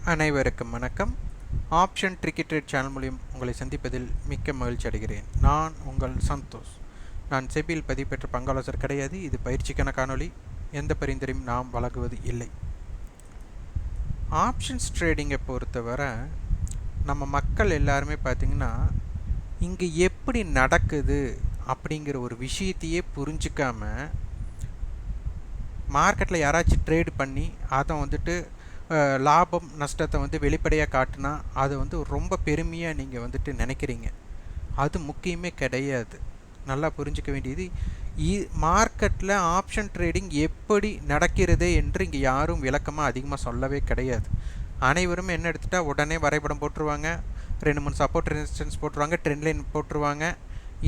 அனைவருக்கும் வணக்கம். Option tricky trade channel மூலியம் உங்களை சந்திப்பதில் மிக்க மகிழ்ச்சி அடைகிறேன். நான் உங்கள் சந்தோஷ். நான் செபியில் பதிவு பெற்ற பங்காளர் கிடையாது. இது பயிற்சிக்கான காணொளி. எந்த பரிந்துரையும் நாம் வழங்குவது இல்லை. ஆப்ஷன்ஸ் ட்ரேடிங்கை பொறுத்தவரை நம்ம மக்கள் எல்லாருமே பார்த்திங்கன்னா இங்கே எப்படி நடக்குது அப்படிங்கிற ஒரு விஷயத்தையே புரிஞ்சிக்காம மார்க்கெட்டில் யாராச்சும் ட்ரேடு பண்ணி அதை லாபம் நஷ்டத்தை வெளிப்படையாக காட்டினா அது ரொம்ப பெருமையாக நீங்கள் நினைக்கிறீங்க. அது முக்கியமே கிடையாது. நல்லா புரிஞ்சிக்க வேண்டியது, மார்க்கெட்டில் ஆப்ஷன் ட்ரேடிங் எப்படி நடக்கிறது என்று இங்கே யாரும் விளக்கமாக அதிகமாக சொல்லவே கிடையாது. அனைவரும் என்ன எடுத்துட்டால் உடனே வரைபடம் போட்டுருவாங்க, 2-3 சப்போர்ட் ரெசிஸ்டன்ஸ் போட்டுருவாங்க, ட்ரெண்ட் லைன் போட்டுருவாங்க.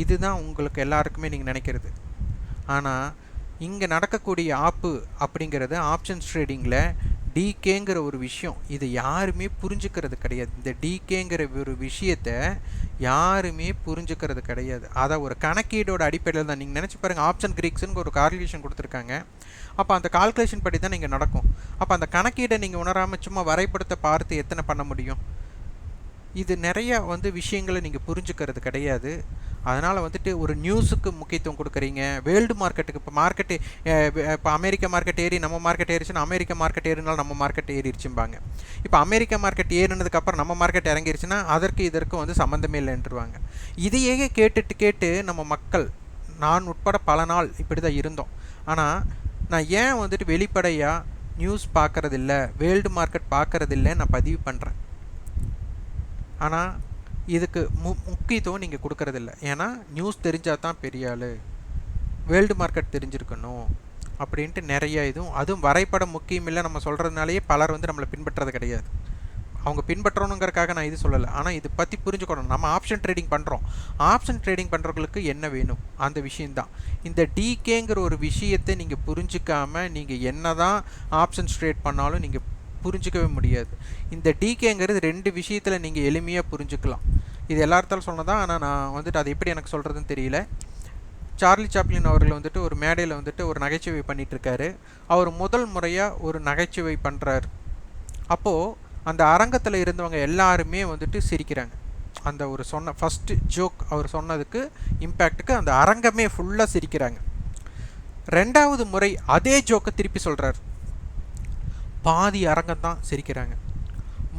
இதுதான் உங்களுக்கு எல்லாருக்குமே நீங்கள் நினைக்கிறது. ஆனால் இங்கே நடக்கக்கூடிய அப்படிங்கிறது ஆப்ஷன்ஸ் ட்ரேடிங்கில் டிகேங்கிற ஒரு விஷயம், இதை யாருமே புரிஞ்சுக்கிறது கிடையாது. இந்த டிகேங்கிற ஒரு விஷயத்தை யாருமே புரிஞ்சுக்கிறது கிடையாது. அதை ஒரு கணக்கீடோட அடிப்படையில் தான் நீங்கள் நினச்சி பாருங்கள். ஆப்ஷன் கிரீக்ஸ்னு ஒரு கால்குலேஷன் கொடுத்துருக்காங்க. அப்போ அந்த கால்குலேஷன் படி தான் நீங்கள் நடக்கும். அப்போ அந்த கணக்கீடை நீங்கள் உணராமல் சும்மா வரைபடத்தை பார்த்து எத்தனை பண்ண முடியும்? இது நிறையா விஷயங்களை நீங்கள் புரிஞ்சுக்கிறது கிடையாது. அதனால் ஒரு நியூஸுக்கு முக்கியத்துவம் கொடுக்குறீங்க. வேர்ல்டு மார்க்கெட்டுக்கு இப்போ அமெரிக்கா மார்க்கெட் ஏறி நம்ம மார்க்கெட் ஏறிச்சுன்னா அமெரிக்கா மார்க்கெட் ஏறினாலும் நம்ம மார்க்கெட் ஏறிடுச்சும்பாங்க. இப்போ அமெரிக்கா மார்க்கெட் ஏறினதுக்கப்புறம் நம்ம மார்க்கெட் இறங்கிருச்சுன்னா இதற்கு சம்மந்தமே இல்லைன்ட்டுருவாங்க. இதையே கேட்டு நம்ம மக்கள், நான் உட்பட பல நாள் இப்படி தான் இருந்தோம். ஆனால் நான் ஏன் வெளிப்படையாக நியூஸ் பார்க்குறதில்ல, வேர்ல்டு மார்க்கெட் பார்க்குறதில்ல நான் பதிவு பண்ணுறேன். ஆனால் இதுக்கு முக்கியத்துவம் நீங்கள் கொடுக்கறதில்ல. ஏன்னா நியூஸ் தெரிஞ்சால் தான் பெரிய ஆள், வேர்ல்டு மார்க்கெட் தெரிஞ்சிருக்கணும் அப்படின்ட்டு நிறைய அதுவும் வரைபடம் முக்கியம் இல்லை நம்ம சொல்கிறதுனாலேயே பலர் நம்மளை பின்பற்றுறது கிடையாது. அவங்க பின்பற்றணுங்கிறதுக்காக நான் இது சொல்லலை. ஆனால் இது பற்றி புரிஞ்சுக்கணும். நம்ம ஆப்ஷன் ட்ரேடிங் பண்ணுறோம். ஆப்ஷன் ட்ரேடிங் பண்ணுறவங்களுக்கு என்ன வேணும் அந்த விஷயந்தான். இந்த டிகேங்கிற ஒரு விஷயத்தை நீங்கள் புரிஞ்சிக்காமல் நீங்கள் என்ன தான் ஆப்ஷன்ஸ் ட்ரேட் பண்ணாலும் நீங்கள் புரிஞ்சிக்கவே முடியாது. இந்த டிகேங்கிறது 2 விஷயத்தில் நீங்கள் எளிமையாக புரிஞ்சுக்கலாம். இது எல்லாத்தாலும் சொன்னதான். ஆனால் நான் அது எப்படி எனக்கு சொல்கிறதுன்னு தெரியல. சார்லி சாப்ளின் அவர்கள் ஒரு மேடையில் ஒரு நகைச்சுவை பண்ணிகிட்ருக்காரு. அவர் முதல் முறையாக ஒரு நகைச்சுவை பண்ணுறாரு. அப்போது அந்த அரங்கத்தில் இருந்தவங்க எல்லாருமே சிரிக்கிறாங்க. அந்த ஒரு ஃபஸ்ட்டு ஜோக் அவர் சொன்னதுக்கு இம்பேக்ட்டுக்கு அந்த அரங்கமே ஃபுல்லாக சிரிக்கிறாங்க. 2வது முறை அதே ஜோக்கை திருப்பி சொல்கிறார். பாதி அரங்கத்தான் சிரிக்கிறாங்க.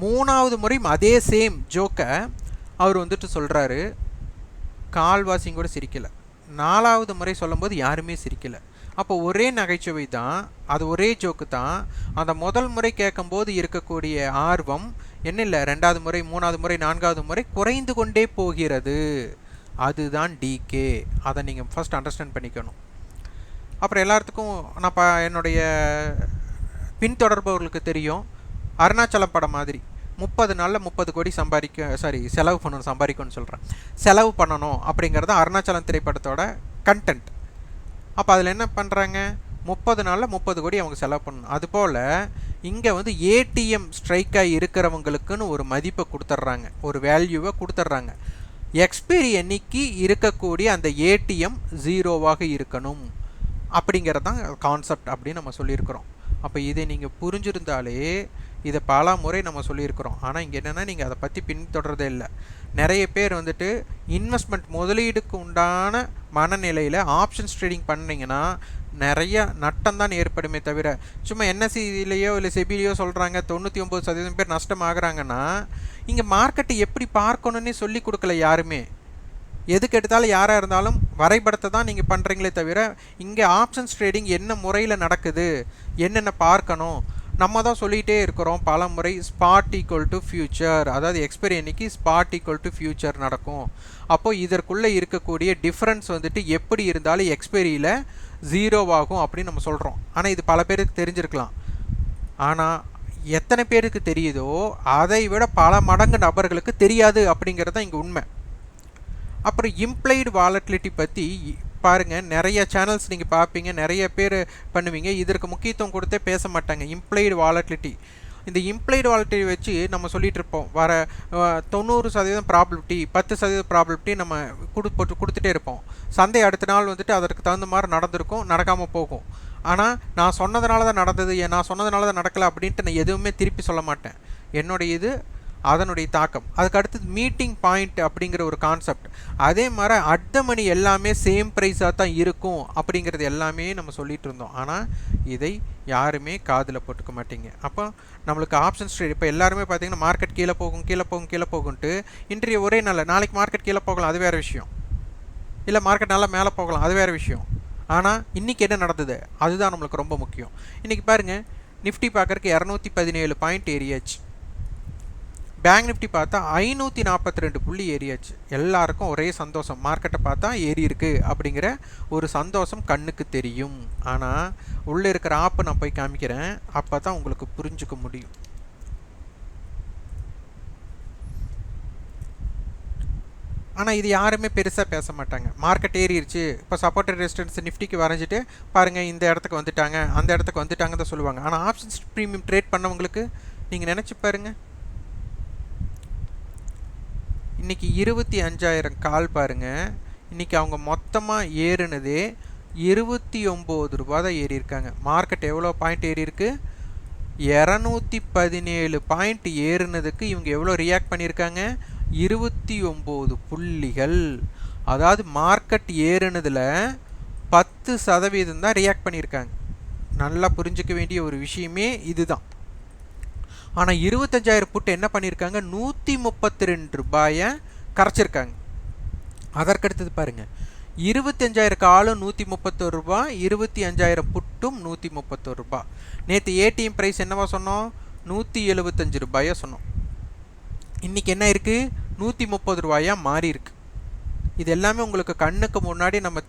3வது முறையும் அதே சேம் ஜோக்கை அவர் சொல்கிறாரு. கால்வாசியும் கூட சிரிக்கலை. 4வது முறை சொல்லும்போது யாருமே சிரிக்கலை. அப்போ ஒரே நகைச்சுவை தான், அது ஒரே ஜோக்கு தான். அந்த முதல் முறை கேட்கும்போது இருக்கக்கூடிய ஆர்வம் என்ன இல்லை, 2வது முறை 3வது முறை 4வது முறை குறைந்து கொண்டே போகிறது. அதுதான் டிகே. அதை நீங்கள் ஃபஸ்ட் அண்டர்ஸ்டாண்ட் பண்ணிக்கணும். அப்புறம் எல்லாத்துக்கும் நான் என்னுடைய பின்தொடர்பவர்களுக்கு தெரியும், அருணாச்சலம் படம் மாதிரி 30 நாளில் 30 கோடி செலவு பண்ணணும் அப்படிங்கிறது அருணாச்சலம் திரைப்படத்தோட கண்டென்ட். அப்போ அதில் என்ன பண்ணுறாங்க, 30 நாளில் 30 கோடி அவங்க செலவு பண்ணணும். அதுபோல் இங்கே ஏடிஎம் ஸ்ட்ரைக்காக இருக்கிறவங்களுக்குன்னு ஒரு மதிப்பை கொடுத்துட்றாங்க, ஒரு வேல்யூவை கொடுத்துட்றாங்க. எக்ஸ்பைரி அன்னைக்கு இருக்கக்கூடிய அந்த ஏடிஎம் 0வாக இருக்கணும் அப்படிங்கிறது தான் கான்செப்ட் அப்படின்னு நம்ம சொல்லியிருக்கிறோம். அப்போ இதை நீங்கள் புரிஞ்சிருந்தாலே இதை பல முறை நம்ம சொல்லியிருக்கிறோம். ஆனால் இங்கே என்னென்னா நீங்கள் அதை பற்றி பின்தொடர்றதே இல்லை. நிறைய பேர் இன்வெஸ்ட்மெண்ட் முதலீடுக்கு உண்டான மனநிலையில் ஆப்ஷன்ஸ் ட்ரேடிங் பண்ணிங்கன்னா நிறைய நட்டம் தான் ஏற்படுமே தவிர, சும்மா என்எஸ்சிலேயோ இல்லை செபிலையோ சொல்கிறாங்க 99% பேர் நஷ்டம் ஆகுறாங்கன்னா, இங்கே மார்க்கெட்டை எப்படி பார்க்கணுன்னே சொல்லி கொடுக்கல யாருமே. எதுக்கு எடுத்தாலும் யாராக இருந்தாலும் வரைபடத்தை தான் நீங்கள் பண்ணுறீங்களே தவிர, இங்கே ஆப்ஷன்ஸ் ட்ரேடிங் என்ன முறையில் நடக்குது, என்னென்ன பார்க்கணும் நம்ம தான் சொல்லிகிட்டே இருக்கிறோம் பல முறை. ஸ்பாட் ஈக்குவல் டு ஃபியூச்சர், அதாவது எக்ஸ்பைரி அன்னைக்கு ஸ்பாட் ஈக்குவல் டு ஃபியூச்சர் நடக்கும். அப்போது இதற்குள்ளே இருக்கக்கூடிய டிஃப்ரென்ஸ் எப்படி இருந்தாலும் எக்ஸ்பைரியில் 0வாகும் அப்படின்னு நம்ம சொல்கிறோம். ஆனால் இது பல பேருக்கு தெரிஞ்சிருக்கலாம். ஆனால் எத்தனை பேருக்கு தெரியுதோ அதை விட பல மடங்கு நபர்களுக்கு தெரியாது அப்படிங்கிறது தான் இங்கே உண்மை. அப்புறம் இம்ப்ளைடு வாலட்டிலிட்டி பற்றி பாருங்கள், நிறைய சேனல்ஸ் நீங்கள் பார்ப்பீங்க, நிறைய பேர் பண்ணுவீங்க. இதற்கு முக்கியத்துவம் கொடுத்தே பேச மாட்டாங்க. இம்ப்ளைடு வாலட்டிலிட்டி, இந்த இம்ப்ளைடு வாலட்டிலிட்டி வச்சு நம்ம சொல்லிகிட்டு இருப்போம். வர 90% ப்ராபபிலிட்டி, 10% ப்ராபபிலிட்டி நம்ம கொடுத்துட்டே இருப்போம். சந்தை அடுத்த நாள் அதற்கு தகுந்த மாதிரி நடந்திருக்கும், நடக்காமல் போகும். ஆனால் நான் சொன்னதுனால தான் நடந்தது, நான் சொன்னதுனால தான் நடக்கலை அப்படின்ட்டு நான் எதுவுமே திருப்பி சொல்ல மாட்டேன். என்னுடைய இது அதனுடைய தாக்கம். அதுக்கு அடுத்தது மீட்டிங் பாயிண்ட் அப்படிங்கிற ஒரு கான்செப்ட். அதே மாதிரி அட் த மணி எல்லாமே சேம் ப்ரைஸாக தான் இருக்கும் அப்படிங்கிறது எல்லாமே நம்ம சொல்லிகிட்டு இருந்தோம். ஆனால் இதை யாருமே காதில் போட்டுக்க மாட்டீங்க. அப்போ நம்மளுக்கு ஆப்ஷன்ஸ் ட்ரேட் இப்போ எல்லாருமே பார்த்தீங்கன்னா மார்க்கெட் கீழே போகும் கீழே போகும் கீழே போகும்ட்டு இன்றைய ஒரே நாள், நாளைக்கு மார்க்கெட் கீழே போகலாம், அது வேறு விஷயம். இல்லை மார்க்கெட் நல்லா மேலே போகலாம், அது வேறு விஷயம். ஆனால் இன்றைக்கி என்ன நடந்தது அதுதான் நம்மளுக்கு ரொம்ப முக்கியம். இன்றைக்கி பாருங்கள், நிஃப்டி பார்க்குறக்கு 217 பாயிண்ட் ஏறியாச்சு. பேங்க் நிஃப்டி பார்த்தா 542 புள்ளி ஏறியாச்சு. எல்லாருக்கும் ஒரே சந்தோஷம், மார்க்கெட்டை பார்த்தா ஏறி இருக்கு அப்படிங்கிற ஒரு சந்தோஷம் கண்ணுக்கு தெரியும். ஆனால் உள்ளே இருக்கிற ஆப்பை நான் போய் காமிக்கிறேன், அப்போ தான் உங்களுக்கு புரிஞ்சுக்க முடியும். ஆனால் இது யாருமே பெருசாக பேச மாட்டாங்க. மார்க்கெட் ஏறிடுச்சு, இப்போ சப்போர்ட் ரெசிஸ்டன்ஸ் நிஃப்டிக்கு வரைஞ்சிட்டு பாருங்கள் இந்த இடத்துக்கு வந்துட்டாங்க அந்த இடத்துக்கு வந்துட்டாங்க தான் சொல்லுவாங்க. ஆனால் ஆப்ஷன்ஸ் ப்ரீமியம் ட்ரேட் பண்ணவங்களுக்கு நீங்கள் நினச்சி பாருங்கள், இன்றைக்கி 25,000 கால் பாருங்கள். இன்றைக்கி அவங்க மொத்தமாக ஏறுனதே 29 ரூபா தான் ஏறி இருக்காங்க. மார்க்கெட் எவ்வளோ பாயிண்ட் ஏறி இருக்கு? 217 பாயிண்ட் ஏறுனதுக்கு இவங்க எவ்வளோ ரியாக்ட் பண்ணியிருக்காங்க? 29 புள்ளிகள். அதாவது மார்க்கெட் ஏறுனதில் 10% தான் ரியாக்ட் பண்ணியிருக்காங்க. நல்லா புரிஞ்சிக்க வேண்டிய ஒரு விஷயமே இதுதான். ஆனால் 25,000 புட்டு என்ன பண்ணியிருக்காங்க? 132 ரூபாயை கரைச்சிருக்காங்க. அதற்கடுத்தது பாருங்கள், 25,000 காலும் 131 ரூபா, 25,000 புட்டும் 131 ரூபா. நேற்று ஏடிஎம் ப்ரைஸ் என்னவா சொன்னோம்? 175 ரூபாயாக சொன்னோம். இன்றைக்கி என்ன இருக்குது? 130 ரூபாயாக மாறி இருக்கு. இது எல்லாமே உங்களுக்கு கண்ணுக்கு முன்னாடி நம்ம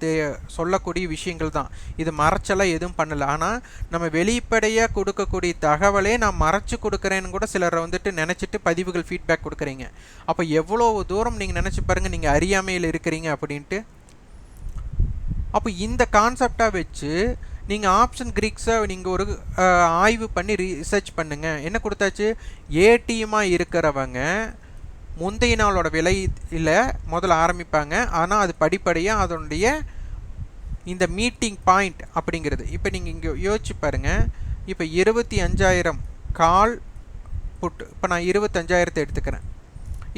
சொல்லக்கூடிய விஷயங்கள் தான். இது மறைச்செல்லாம் எதுவும் பண்ணலை. ஆனால் நம்ம வெளிப்படையாக கொடுக்கக்கூடிய தகவலே நான் மறைச்சு கொடுக்குறேன்னு கூட சிலரை வந்துட்டு நினச்சிட்டு பதிவுகள் ஃபீட்பேக் கொடுக்குறீங்க. அப்போ எவ்வளோ தூரம் நீங்கள் நினச்சி பாருங்கள் நீங்கள் அறியாமையில் இருக்கிறீங்க அப்படின்ட்டு. அப்போ இந்த கான்செப்டாக வச்சு நீங்கள் ஆப்ஷன் கிரீக்ஸை நீங்கள் ஒரு ஆய்வு பண்ணி ரிசர்ச் பண்ணுங்கள். என்ன கொடுத்தாச்சு? ஏடிஎம்மாக இருக்கிறவங்க முந்தைய நாளோட விலையில் முதல்ல ஆரம்பிப்பாங்க. ஆனால் அது படிப்படியாக அதனுடைய இந்த மீட்டிங் பாயிண்ட் அப்படிங்கிறது இப்போ நீங்கள் இங்கே யோசிச்சு பாருங்கள். இப்போ 25,000 கால் புட்டு, இப்போ நான் 25,000 எடுத்துக்கிறேன்.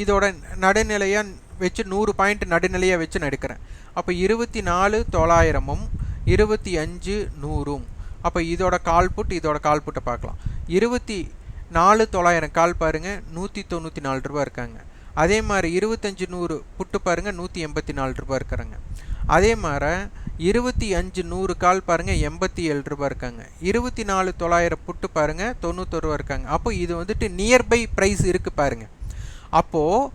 இதோட நடுநிலையாக வச்சு 100 பாயிண்ட் நடுநிலையாக வச்சு எடுக்கிறேன். அப்போ 24,900ம் 25,100ம். அப்போ இதோட கால் புட் இதோட கால் புட்டை பார்க்கலாம். 24,900 கால் பாருங்கள் 194 ரூபா இருக்காங்க. அதே மாதிரி 25,100 புட்டு பாருங்கள் 184 ரூபா இருக்கிறாங்க. அதே மாதிரி 25,100 கால் பாருங்கள் 87 ரூபா இருக்காங்க. 24,900 புட்டு பாருங்கள் 91 ரூபா இருக்காங்க. அப்போ இது வந்துட்டு நியர்பை ப்ரைஸ் இருக்குது பாருங்கள். அப்போது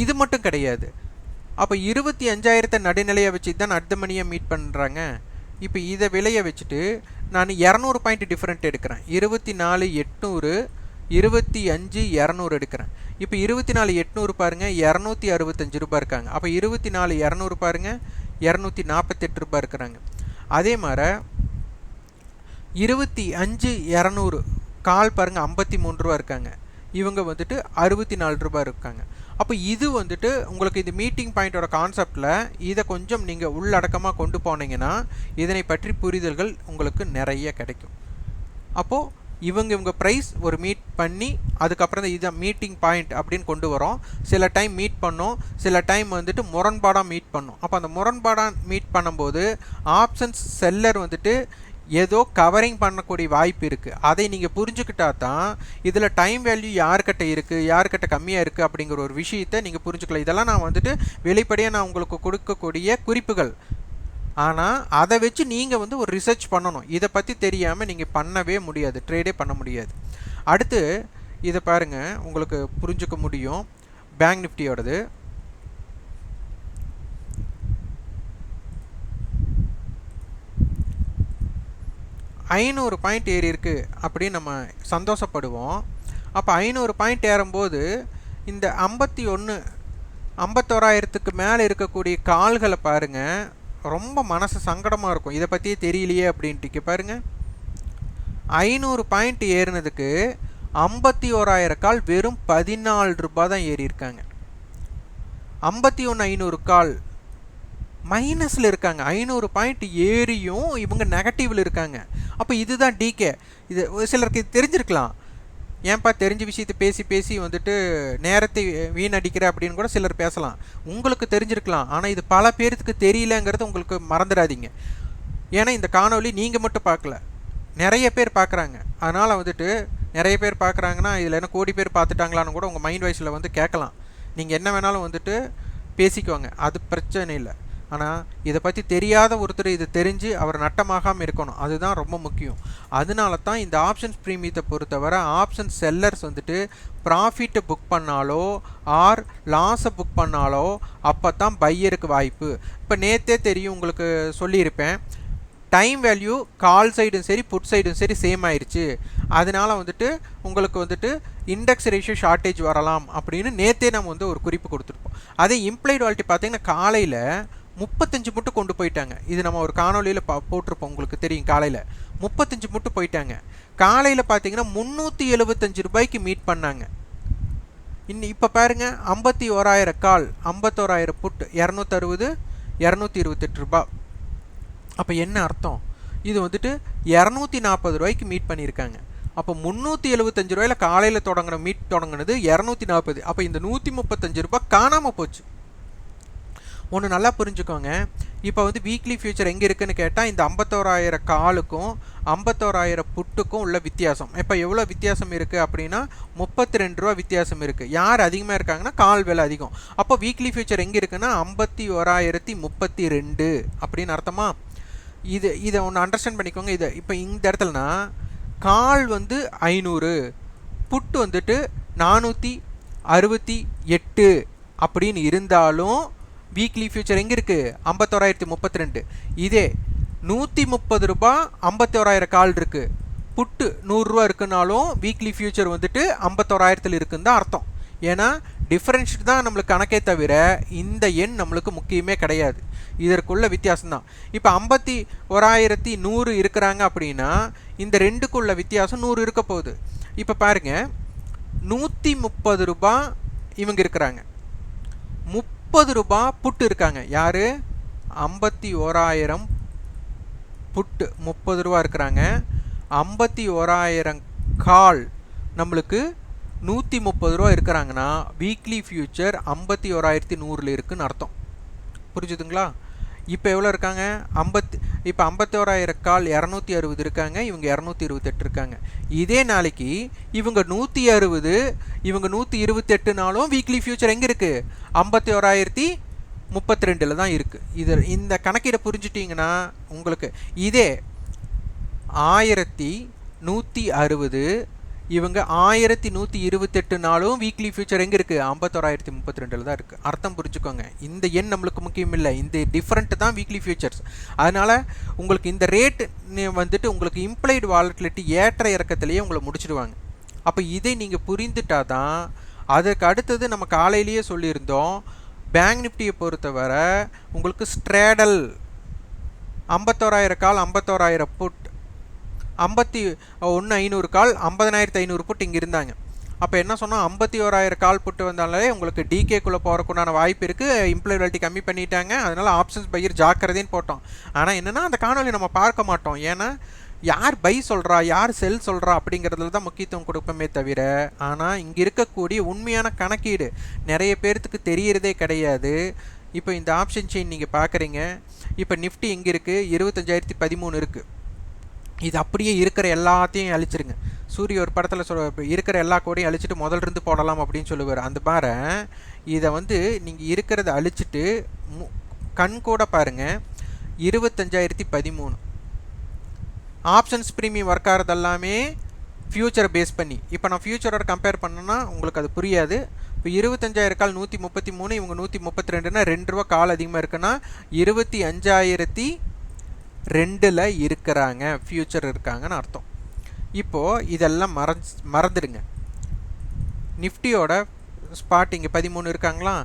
இது மட்டும் கிடையாது. அப்போ 25,000 நடுநிலையை வச்சு தான் அட் த மணியை மீட் பண்ணுறாங்க. இப்போ இதை விலையை வச்சுட்டு நான் 200 பாயிண்ட் டிஃப்ரெண்ட் எடுக்கிறேன். 24,800 25,200 எடுக்கிறேன். இப்போ 24,800 பாருங்கள் 265 ரூபா இருக்காங்க. அப்போ 24,200 பாருங்கள் 248 ரூபா இருக்கிறாங்க. அதே மாதிரி 25,200 கால் பாருங்கள் 53 ரூபா இருக்காங்க. இவங்க வந்துட்டு 64 ரூபா இருக்காங்க. அப்போ இது வந்துட்டு உங்களுக்கு இந்த மீட்டிங் பாயிண்டோட கான்செப்டில் இதை கொஞ்சம் நீங்கள் உள்ளடக்கமாக கொண்டு போனீங்கன்னா இதனை பற்றி புரிதல்கள் உங்களுக்கு நிறைய கிடைக்கும். அப்போது இவங்க ப்ரைஸ் ஒரு மீட் பண்ணி அதுக்கப்புறம் தான் இதை மீட்டிங் பாயிண்ட் அப்படின்னு கொண்டு வரோம். சில டைம் மீட் பண்ணோம், சில டைம் வந்துட்டு முரண்பாடாக மீட் பண்ணோம். அப்போ அந்த முரண்பாடாக மீட் பண்ணும்போது ஆப்ஷன்ஸ் செல்லர் வந்துட்டு ஏதோ கவரிங் பண்ணக்கூடிய வாய்ப்பு இருக்குது. அதை நீங்கள் புரிஞ்சுக்கிட்டா தான் இதில் டைம் வேல்யூ யார்கிட்ட இருக்குது யார்கிட்ட கம்மியாக இருக்குது அப்படிங்கிற ஒரு விஷயத்தை நீங்கள் புரிஞ்சுக்கலாம். இதெல்லாம் நான் வந்துட்டு வெளிப்படையாக நான் உங்களுக்கு கொடுக்கக்கூடிய குறிப்புகள். ஆனால் அதை வச்சு நீங்கள் வந்து ஒரு ரிசர்ச் பண்ணணும். இதை பற்றி தெரியாமல் நீங்கள் பண்ணவே முடியாது, ட்ரேடே பண்ண முடியாது. அடுத்து இதை பாருங்கள், உங்களுக்கு புரிஞ்சுக்க முடியும். பேங்க் நிஃப்டியோடது 500 பாயிண்ட் ஏறி இருக்குது அப்படின்னு நம்ம சந்தோஷப்படுவோம். அப்போ 500 பாயிண்ட் ஏறும்போது இந்த 51,000க்கு மேலே இருக்கக்கூடிய கால்களை பாருங்கள், ரொம்ப மனசு சங்கடமாக இருக்கும். இதை பற்றியே தெரியலையே அப்படின்ட்டு பாருங்கள், 500 பாயிண்ட் ஏறினதுக்கு 51,000 கால் வெறும் 14 ரூபா தான் ஏறி இருக்காங்க. 51,500 கால் மைனஸில் இருக்காங்க. 500 பாயிண்ட் ஏறியும் இவங்க நெகட்டிவில் இருக்காங்க. அப்போ இதுதான் டிகே. இது சிலருக்கு இது தெரிஞ்சிருக்கலாம். ஏன்பா தெரிஞ்ச விஷயத்தை பேசி பேசி வந்துட்டு நேரத்தை வீணடிக்கிற அப்படின்னு கூட சிலர் பேசலாம். உங்களுக்கு தெரிஞ்சிருக்கலாம். ஆனால் இது பல பேருக்கு தெரியலங்கிறது உங்களுக்கு மறந்துடாதீங்க. ஏன்னா இந்த காணொலி நீங்கள் மட்டும் பார்க்கல, நிறைய பேர் பார்க்குறாங்க. அதனால் வந்துட்டு நிறைய பேர் பார்க்குறாங்கன்னா இதில் என்ன கோடி பேர் பார்த்துட்டாங்களான்னு கூட உங்கள் மைண்ட் வாய்ஸில் வந்து கேட்கலாம். நீங்கள் என்ன வேணாலும் வந்துட்டு பேசிக்குவாங்க, அது பிரச்சனை இல்லை. ஆனால் இதை பற்றி தெரியாத ஒருத்தர் இது தெரிஞ்சு அவர் நட்டமாகாமல் இருக்கணும், அதுதான் ரொம்ப முக்கியம். அதனால தான் இந்த ஆப்ஷன்ஸ் ப்ரீமியத்தை பொறுத்தவரை ஆப்ஷன் செல்லர்ஸ் வந்துட்டு ப்ராஃபிட்டை புக் பண்ணாலோ ஆர் லாஸை புக் பண்ணாலோ அப்போ தான் பையருக்கு வாய்ப்பு. இப்போ நேற்றே தெரியும், உங்களுக்கு சொல்லியிருப்பேன், டைம் வேல்யூ கால் சைடும் சரி புட் சைடும் சரி சேம் ஆயிடுச்சு. அதனால் வந்துட்டு உங்களுக்கு வந்துட்டு இண்டெக்ஸ் ரேஷியோ ஷார்ட்டேஜ் வரலாம் அப்படின்னு நேற்றே நம்ம வந்து ஒரு குறிப்பு கொடுத்துருப்போம். அதே இம்ப்ளைடு வாலிட்டி பார்த்தீங்கன்னா காலையில் 35 மட்டும் கொண்டு போயிட்டாங்க. இது நம்ம ஒரு காணொலியில் போட்டிருப்போம், உங்களுக்கு தெரியும். காலையில் 35 மட்டும் போயிட்டாங்க. காலையில் பார்த்தீங்கன்னா 375 ரூபாய்க்கு மீட் பண்ணாங்க. இப்போ பாருங்க, 51,000 கால், 51,000 புட், 260, 228 ரூபா. அப்போ என்ன அர்த்தம்? இது வந்துட்டு 240 ரூபாய்க்கு மீட் பண்ணியிருக்காங்க. அப்போ 375 ரூபாயில் காலையில் மீட் தொடங்கினது 240. அப்போ இந்த 135 ரூபாய் காணாமல் போச்சு. ஒன்று நல்லா புரிஞ்சுக்கோங்க. இப்போ வந்து வீக்லி ஃபியூச்சர் எங்கே இருக்குதுன்னு கேட்டால் இந்த 51,000 காலுக்கும் 51,000 புட்டுக்கும் உள்ள வித்தியாசம். இப்போ எவ்வளோ வித்தியாசம் இருக்குது அப்படின்னா 32 ரூபா வித்தியாசம் இருக்குது. யார் அதிகமாக இருக்காங்கன்னா கால் விலை அதிகம். அப்போ வீக்லி ஃபியூச்சர் எங்கே இருக்குன்னா 51,032 அப்படின்னு அர்த்தமா? இதை ஒன்று அண்டர்ஸ்டாண்ட் பண்ணிக்கோங்க. இதை இப்போ இந்த இடத்துலனா கால் வந்து 500, புட்டு வந்துட்டு 468 அப்படின்னு இருந்தாலும் வீக்லி ஃபியூச்சர் எங்கே இருக்குது? 51,032. இதே 130 ரூபா 51,000 கால் இருக்குது, புட்டு 100 ரூபா இருக்குனாலும் வீக்லி ஃபியூச்சர் வந்துட்டு 51,000 இருக்குன்னு தான் அர்த்தம். ஏன்னா டிஃப்ரென்ஸ் தான் நம்மளுக்கு கணக்கே தவிர இந்த எண் நம்மளுக்கு முக்கியமே கிடையாது, இதற்குள்ள வித்தியாசம்தான். இப்போ 51,100 இருக்கிறாங்க அப்படின்னா இந்த ரெண்டுக்குள்ள வித்தியாசம் 100 இருக்க போகுது. இப்போ பாருங்கள், 130 ரூபா இவங்க இருக்கிறாங்க, 30 ரூபா புட்டு இருக்காங்க. யார்? 51,000 புட்டு 30 ரூபா இருக்கிறாங்க. 51,000 கால் நம்மளுக்கு 130 ரூபா இருக்கிறாங்கன்னா வீக்லி ஃபியூச்சர் 51,100 இருக்குன்னு அர்த்தம். புரிஞ்சுதுங்களா? இப்போ எவ்வளோ இருக்காங்க? இப்போ 51,000 கால் 260 இருக்காங்க, இவங்க 228 இருக்காங்க. இதே நாளைக்கு இவங்க 160, இவங்க 128நாலும் வீக்லி ஃபியூச்சர் எங்கே இருக்குது? 51,032 தான் இருக்குது. இந்த கணக்கீடை புரிஞ்சுட்டிங்கன்னா உங்களுக்கு இதே 1,160, இவங்க 1,128நாலும் வீக்லி ஃபியூச்சர் எங்கே இருக்குது? 51,032 தான் இருக்குது. அர்த்தம் புரிஞ்சுக்கோங்க. இந்த எண் நம்மளுக்கு முக்கியம் இல்லை, இந்த டிஃப்ரெண்ட் தான் வீக்லி ஃபியூச்சர்ஸ். அதனால் உங்களுக்கு இந்த ரேட் வந்துட்டு உங்களுக்கு இம்ப்ளைடு வாலட்டிலிட்டி ஏற்ற இறக்கத்திலேயே உங்களை முடிச்சிடுவாங்க. அப்போ இதை நீங்கள் புரிந்துட்டா தான். அதுக்கு அடுத்தது நம்ம காலையிலேயே சொல்லியிருந்தோம், பேங்க் நிஃப்டியை பொறுத்தவரை உங்களுக்கு ஸ்ட்ரேடல் 51,000 கால் 51,000 புட், 51,500 கால் 50,500 புட் இங்கே இருந்தாங்க. அப்போ என்ன சொன்னால் 51,000 கால் புட்டு வந்தாலே உங்களுக்கு டிகேக்குள்ளே போகிறக்குண்டான வாய்ப்பு இருக்குது. இம்ப்ளாய்டு வாலிட்டி கம்மி பண்ணிட்டாங்க, அதனால் ஆப்ஷன்ஸ் பையர் ஜாக்கிரதைன்னு போட்டோம். ஆனால் என்னென்னா அந்த காணொலி நம்ம பார்க்க மாட்டோம். ஏன்னா யார் பை சொல்கிறா யார் செல் சொல்கிறா அப்படிங்கிறதுல தான் முக்கியத்துவம் கொடுப்போமே தவிர, ஆனால் இங்கே இருக்கக்கூடிய உண்மையான கணக்கீடு நிறைய பேர்த்துக்கு தெரியறதே கிடையாது. இப்போ இந்த ஆப்ஷன் செயின் நீங்கள் பார்க்குறீங்க. இப்போ நிஃப்டி எங்கே இருக்குது? 25,013 இருக்குது. இது அப்படியே இருக்கிற எல்லாத்தையும் அழிச்சிருங்க. சூரிய ஒரு படத்தில் இருக்கிற எல்லா கோடையும் அழிச்சிட்டு முதல்ல போடலாம் அப்படின்னு சொல்லுவார். அந்த மாதிரி இதை வந்து நீங்கள் இருக்கிறத அழிச்சிட்டு கண் கூட பாருங்கள். 25,013 ஆப்ஷன்ஸ் ப்ரீமியம் ஒர்க் ஆகிறது எல்லாமே ஃபியூச்சரை பேஸ் பண்ணி. இப்போ நான் ஃபியூச்சரோட கம்பேர் பண்ணேன்னா உங்களுக்கு அது புரியாது. இப்போ 25,000 கால் 133, இவங்க 132னா 2 ரூபா கால் அதிகமாக இருக்குன்னா 25,002 இருக்கிறாங்க, ஃபியூச்சர் இருக்காங்கன்னு அர்த்தம். இப்போது இதெல்லாம் மறந்துடுங்க. நிஃப்டியோட ஸ்பாட் இங்கே 13 இருக்காங்களா?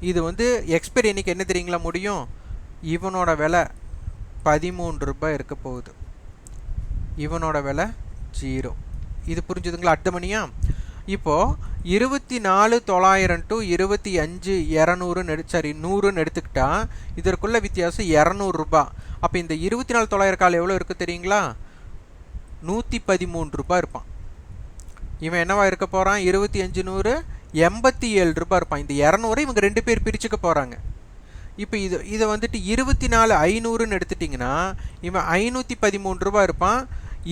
இது வந்து எக்ஸ்பைரி இன்னைக்கு என்ன தெரியுங்களா முடியும்? இவனோட விலை 13 ரூபாய் இருக்க போகுது, இவனோட விலை 0. இது புரிஞ்சுதுங்களா? அடுத்த மணியா? இப்போது 24,900 டு 25,200 சரி 100ன்னு எடுத்துக்கிட்டா இதற்குள்ள வித்தியாசம் 200 ரூபாய். அப்போ இந்த 24,900 கால் எவ்வளோ இருக்குது தெரியுங்களா? 113 ரூபாய் இருப்பான். இவன் என்னவா இருக்க போகிறான்? 25,100 87 ரூபாய் இருப்பான். இந்த 200 இவங்க 2 பேர் பிரிச்சுக்க போகிறாங்க. இப்போ இதை வந்துட்டு 24,500ன்னு எடுத்துட்டிங்கன்னா இவன் 513 ரூபாய் இருப்பான்.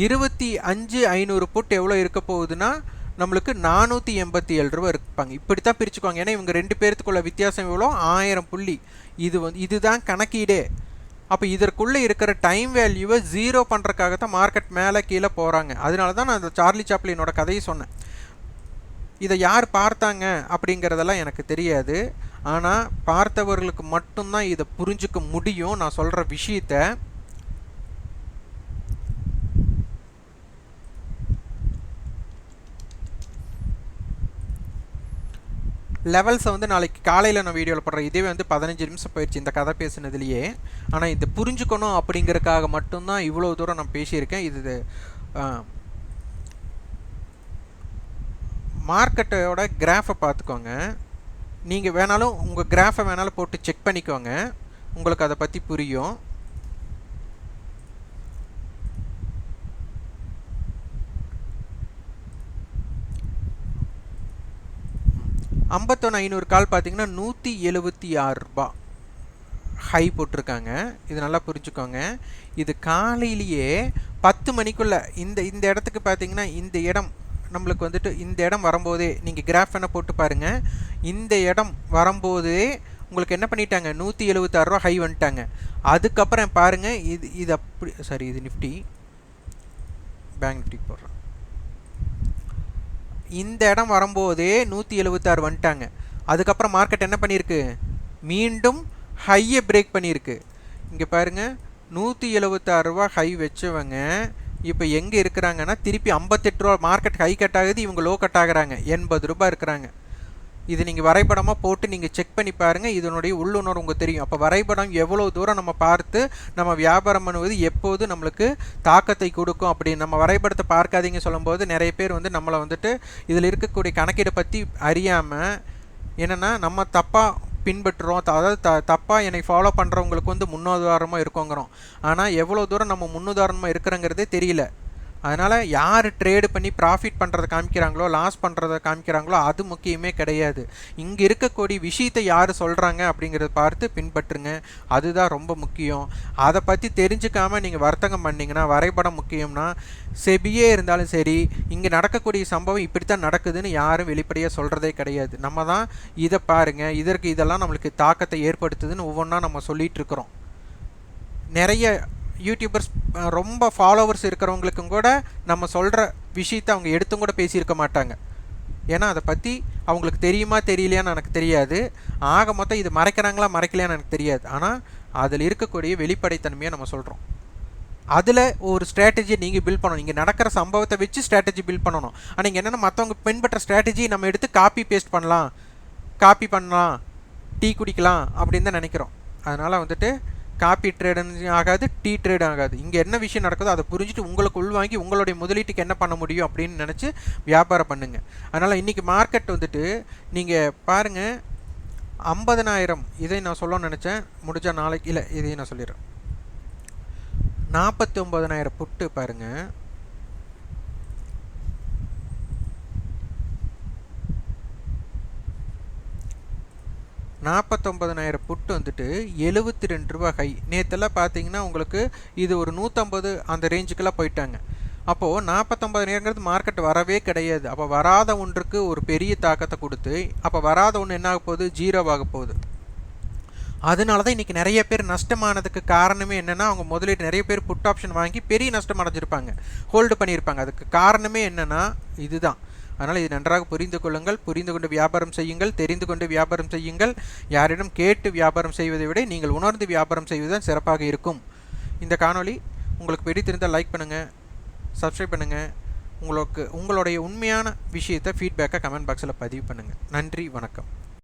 25,500 புட் எவ்வளோ இருக்க போகுதுன்னா நம்மளுக்கு 487 ரூபா இருப்பாங்க. இப்படி தான் பிரிச்சுக்குவாங்க. ஏன்னா இவங்க 2 பேர்த்துக்குள்ள வித்தியாசம் எவ்வளோ? 1000 புள்ளி. இதுதான் கணக்கீடே. அப்போ இதற்குள்ளே இருக்கிற டைம் வேல்யூவை 0 பண்ணுறதுக்காக தான் மார்க்கெட் மேலே கீழே போகிறாங்க. அதனால தான் நான் அந்த சார்லி சாப்ளினோட கதையை சொன்னேன். இதை யார் பார்த்தாங்க அப்படிங்கிறதெல்லாம் எனக்கு தெரியாது. ஆனால் பார்த்தவர்களுக்கு மட்டும்தான் இதை புரிஞ்சுக்க முடியும். நான் சொல்கிற விஷயத்த லெவல்ஸை வந்து நாளைக்கு காலையில் நான் வீடியோவில் போடுறேன். இதே வந்து 15 நிமிஷம் போயிடுச்சு இந்த கதை பேசுனதுலேயே. ஆனால் இதை புரிஞ்சுக்கணும் அப்படிங்கிறதுக்காக மட்டும்தான் இவ்வளோ தூரம் நான் பேசியிருக்கேன். இது மார்க்கெட்டோட கிராஃபை பார்த்துக்கோங்க. நீங்கள் வேணாலும் உங்கள் கிராஃபை வேணாலும் போட்டு செக் பண்ணிக்கோங்க, உங்களுக்கு அதை பற்றி புரியும். $51,500 கால் பார்த்தீங்கன்னா 176 ரூபாய் ஹை போட்டிருக்காங்க. இது நல்லா புரிஞ்சுக்கோங்க. இது காலையிலேயே 10 மணிக்குள்ளே இந்த இடத்துக்கு பார்த்தீங்கன்னா இந்த இடம் நம்மளுக்கு வந்துட்டு இந்த இடம் வரும்போதே நீங்கள் கிராஃப் என்ன போட்டு பாருங்கள். இந்த இடம் வரும்போதே உங்களுக்கு என்ன பண்ணிட்டாங்க? 176 ரூபா ஹை வந்துட்டாங்க. அதுக்கப்புறம் பாருங்கள் இது அப்படி சாரி இது நிஃப்டி பேங்க் நிஃப்டி போடுறேன். இந்த இடம் வரும்போதே 176 வந்துட்டாங்க. அதுக்கப்புறம் மார்க்கெட் என்ன பண்ணியிருக்கு? மீண்டும் ஹையை பிரேக் பண்ணியிருக்கு. இங்கே பாருங்கள், 176 ரூபா ஹை வச்சவங்க இப்போ எங்கே இருக்கிறாங்கன்னா திருப்பி 58 ரூபா மார்க்கெட் ஹை கட் ஆகுது, இவங்க லோ கட் ஆகுறாங்க, 80 ரூபாய் இருக்கிறாங்க. இது நீங்கள் வரைபடமாக போட்டு நீங்கள் செக் பண்ணி பாருங்கள். இதனுடைய உள்ளுணர்வு உங்களுக்கு தெரியும். அப்போ வரைபடம் எவ்வளோ தூரம் நம்ம பார்த்து நம்ம வியாபாரம் பண்ணுவது எப்போது நம்மளுக்கு தாக்கத்தை கொடுக்கும் அப்படின்னு நம்ம வரைபடத்தை பார்க்காதீங்க சொல்லும்போது நிறைய பேர் வந்து நம்மளை வந்துட்டு இதில் இருக்கக்கூடிய கணக்கீடை பற்றி அறியாமல் என்னென்னா நம்ம தப்பாக பின்பற்றுறோம், அதாவது தப்பாக என்னை ஃபாலோ பண்ணுறவங்களுக்கு வந்து முன்னுதாரணமாக இருக்கோங்கிறோம். ஆனால் எவ்வளோ தூரம் நம்ம முன்னுதாரணமாக இருக்கிறோங்கிறதே தெரியல. அதனால் யார் ட்ரேடு பண்ணி ப்ராஃபிட் பண்ணுறதை காமிக்கிறாங்களோ லாஸ் பண்ணுறதை காமிக்கிறாங்களோ அது முக்கியமே கிடையாது. இங்கே இருக்கக்கூடிய விஷயத்தை யார் சொல்கிறாங்க அப்படிங்கிறத பார்த்து பின்பற்றுங்க, அதுதான் ரொம்ப முக்கியம். அதை பற்றி தெரிஞ்சுக்காமல் நீங்கள் வர்த்தகம் பண்ணிங்கன்னா வரைபடம் முக்கியம்னா செபியே இருந்தாலும் சரி, இங்கே நடக்கக்கூடிய சம்பவம் இப்படி தான் நடக்குதுன்னு யாரும் வெளிப்படையாக சொல்கிறதே கிடையாது. நம்ம தான் இதை பாருங்கள், இதெல்லாம் நம்மளுக்கு தாக்கத்தை ஏற்படுத்துதுன்னு ஒவ்வொன்றா நம்ம சொல்லிகிட்ருக்குறோம். நிறைய யூடியூபர்ஸ் ரொம்ப ஃபாலோவர்ஸ் இருக்கிறவங்களுக்கும் கூட நம்ம சொல்கிற விஷயத்தை அவங்க எடுத்தும் கூட பேசியிருக்க மாட்டாங்க. ஏன்னா அதை பற்றி அவங்களுக்கு தெரியுமா தெரியலையான்னு எனக்கு தெரியாது. ஆக மொத்தம் இது மறைக்கிறாங்களா மறைக்கலையான்னு எனக்கு தெரியாது. ஆனால் அதில் இருக்கக்கூடிய வெளிப்படைத்தன்மையை நம்ம சொல்கிறோம். அதில் ஒரு ஸ்ட்ராட்டஜியை நீங்கள் பில்ட் பண்ணணும். இங்கே நடக்கிற சம்பவத்தை வச்சு ஸ்ட்ராட்டஜி பில்ட் பண்ணணும். ஆனால் இங்கே என்னென்னா மற்றவங்க பின்பற்ற ஸ்ட்ராட்டஜி நம்ம எடுத்து காப்பி பண்ணலாம், டீ குடிக்கலாம் அப்படின்னு தான் நினைக்கிறோம். அதனால் வந்துட்டு காப்பி ட்ரேடு ஆகாது, டீ ட்ரேடு ஆகாது. இங்கே என்ன விஷயம் நடக்குதோ அதை புரிஞ்சுட்டு உங்களுக்கு உள்வாங்கி உங்களுடைய முதலீட்டுக்கு என்ன பண்ண முடியும் அப்படின்னு நினச்சி வியாபாரம் பண்ணுங்கள். அதனால் இன்றைக்கி மார்க்கெட் வந்துட்டு நீங்கள் பாருங்கள் 50,000 இதை நான் சொல்லணும்னு நினச்சேன், முடிஞ்சால் நாளைக்கு இல்லை இதையும் நான் சொல்லிடுறேன். 49,000 புட்டு பாருங்கள், 49,000 புட்டு வந்துட்டு 72 ரூபா ஹை. நேற்றெல்லாம் பார்த்தீங்கன்னா உங்களுக்கு இது ஒரு 150 அந்த ரேஞ்சுக்கெல்லாம் போயிட்டாங்க. அப்போது 49,000ங்கிறது மார்க்கெட் வரவே கிடையாது. அப்போ வராத ஒன்றுக்கு ஒரு பெரிய தாக்கத்தை கொடுத்து அப்போ வராத ஒன்று என்ன ஆக போகுது? ஜீரோவாக போகுது. அதனால தான் இன்றைக்கி நிறைய பேர் நஷ்டமானதுக்கு காரணமே என்னென்னா அவங்க முதலீடு நிறைய பேர் புட் ஆப்ஷன் வாங்கி பெரிய நஷ்டம் அடைஞ்சிருப்பாங்க, ஹோல்டு பண்ணியிருப்பாங்க. அதுக்கு காரணமே என்னென்னா இதுதான். அதனால் இது நன்றாக புரிந்து கொள்ளுங்கள், புரிந்து கொண்டு வியாபாரம் செய்யுங்கள், தெரிந்து கொண்டு வியாபாரம் செய்யுங்கள். யாரிடம் கேட்டு வியாபாரம் செய்வதை விட நீங்கள் உணர்ந்து வியாபாரம் செய்வதுதான் சிறப்பாக இருக்கும். இந்த காணொளி உங்களுக்கு பிடித்திருந்தால் லைக் பண்ணுங்கள், சப்ஸ்கிரைப் பண்ணுங்கள். உங்களுடைய உண்மையான விஷயத்தை ஃபீட்பேக்கை கமெண்ட் பாக்ஸில் பதிவு பண்ணுங்கள். நன்றி, வணக்கம்.